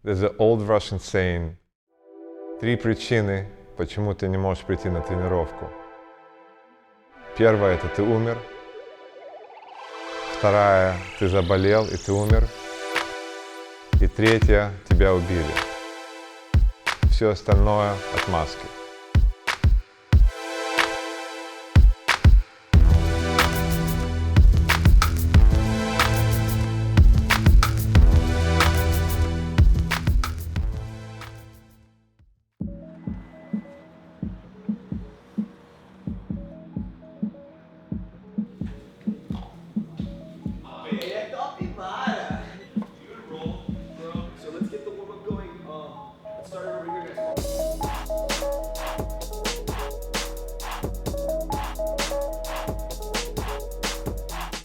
There's an old Russian saying, 3 причины, почему ты не можешь прийти на тренировку. Первая – это ты умер. Вторая – ты заболел и ты умер. И третья – тебя убили. Все остальное – отмазки.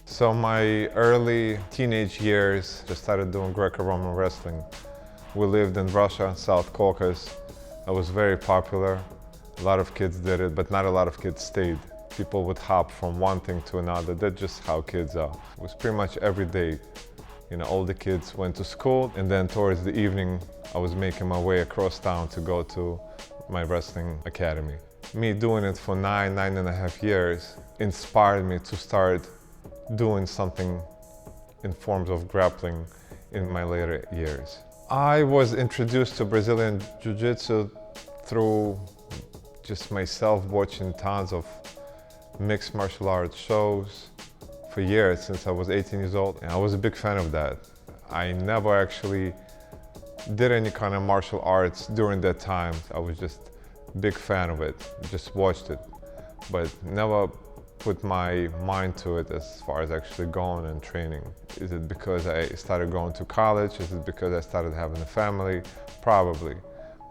So my early teenage years, I started doing Greco-Roman wrestling. We lived in Russia, South Caucasus. It was very popular. A lot of kids did it, but not a lot of kids stayed. People would hop from one thing to another. That's just how kids are. It was pretty much every day. You know, all the kids went to school, and then towards the evening, I was making my way across town to go to my wrestling academy. Me doing it for 9.5 years inspired me to start doing something in forms of grappling in my later years. I was introduced to Brazilian Jiu-jitsu through just myself watching tons of mixed martial arts shows for years since I was 18 years old. And I was a big fan of that. I never actually did any kind of martial arts during that time. I was just a big fan of it, just watched it, but never put my mind to it as far as actually going and training. Is it because I started going to college? Is it because I started having a family? Probably.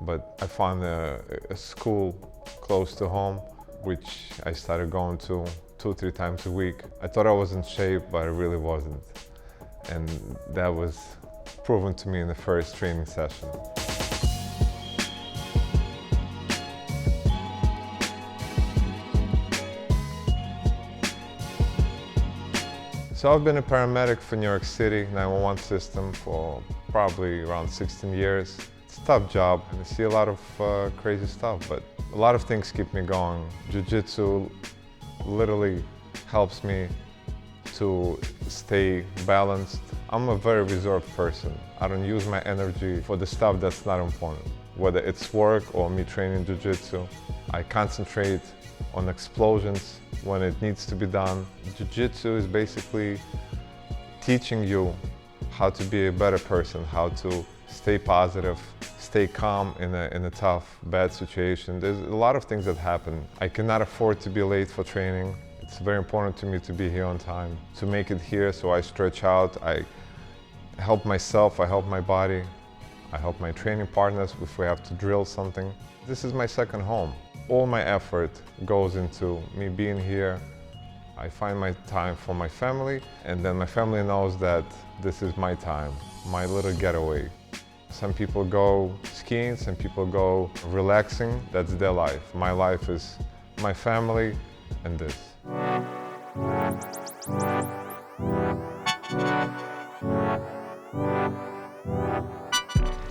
But I found a school close to home, which I started going to 2-3 times a week. I thought I was in shape, but I really wasn't. And that was proven to me in the first training session. So I've been a paramedic for New York City 911 system for probably around 16 years. It's a tough job and I see a lot of crazy stuff, but a lot of things keep me going. Jiu-jitsu literally helps me to stay balanced. I'm a very reserved person. I don't use my energy for the stuff that's not important. Whether it's work or me training Jiu-jitsu, I concentrate on explosions when it needs to be done. Jiu-jitsu is basically teaching you how to be a better person, how to stay positive, stay calm in a tough, bad situation. There's a lot of things that happen. I cannot afford to be late for training. It's very important to me to be here on time, to make it here, so I stretch out, I help myself, I help my body, I help my training partners if we have to drill something. This is my second home. All my effort goes into me being here. I find my time for my family, and then my family knows that this is my time, my little getaway. Some people go skiing, some people go relaxing. That's their life. My life is my family and this.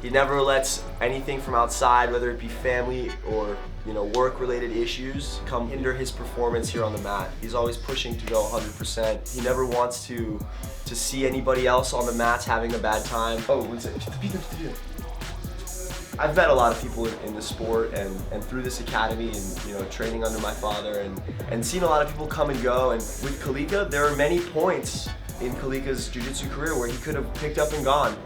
He never lets anything from outside, whether it be family or work-related issues, come hinder his performance here on the mat. He's always pushing to go 100%. He never wants to see anybody else on the mats having a bad time. Oh, what's it? I've met a lot of people in the sport and through this academy and training under my father and seen a lot of people come and go. And with Kalika, there are many points in Kalika's jiu-jitsu career where he could have picked up and gone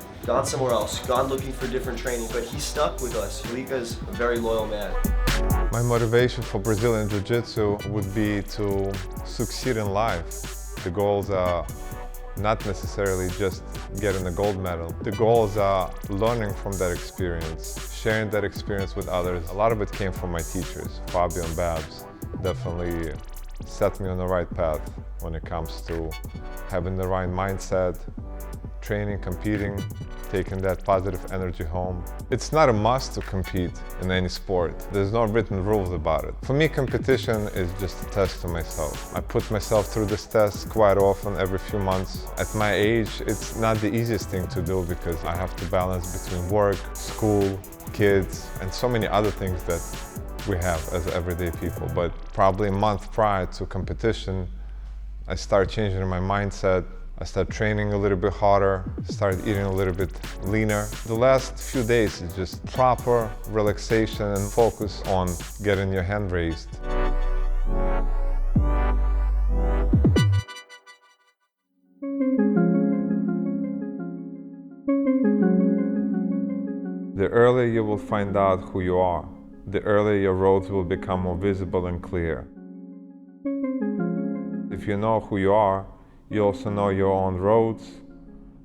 somewhere else, gone looking for different training, but he stuck with us. Kalika's a very loyal man. My motivation for Brazilian Jiu-Jitsu would be to succeed in life. The goals are not necessarily just getting a gold medal. The goals are learning from that experience, sharing that experience with others. A lot of it came from my teachers. Fabio and Babs definitely set me on the right path when it comes to having the right mindset, training, competing, taking that positive energy home. It's not a must to compete in any sport. There's no written rules about it. For me, competition is just a test to myself. I put myself through this test quite often, every few months. At my age, it's not the easiest thing to do because I have to balance between work, school, kids, and so many other things that we have as everyday people. But probably a month prior to competition, I start changing my mindset. I start training a little bit harder, start eating a little bit leaner. The last few days is just proper relaxation and focus on getting your hand raised. The earlier you will find out who you are, the earlier your roads will become more visible and clear. If you know who you are, you also know your own roads,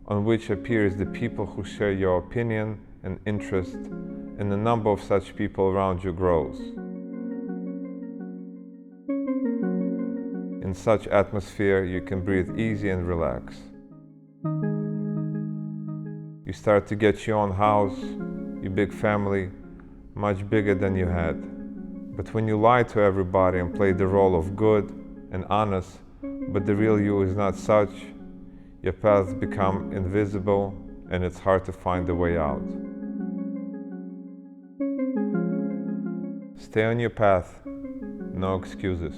on which appears the people who share your opinion and interest, and the number of such people around you grows. In such atmosphere, you can breathe easy and relax. You start to get your own house, your big family, much bigger than you had. But when you lie to everybody and play the role of good and honest, but the real you is not such, your paths become invisible and it's hard to find the way out. Stay on your path, no excuses.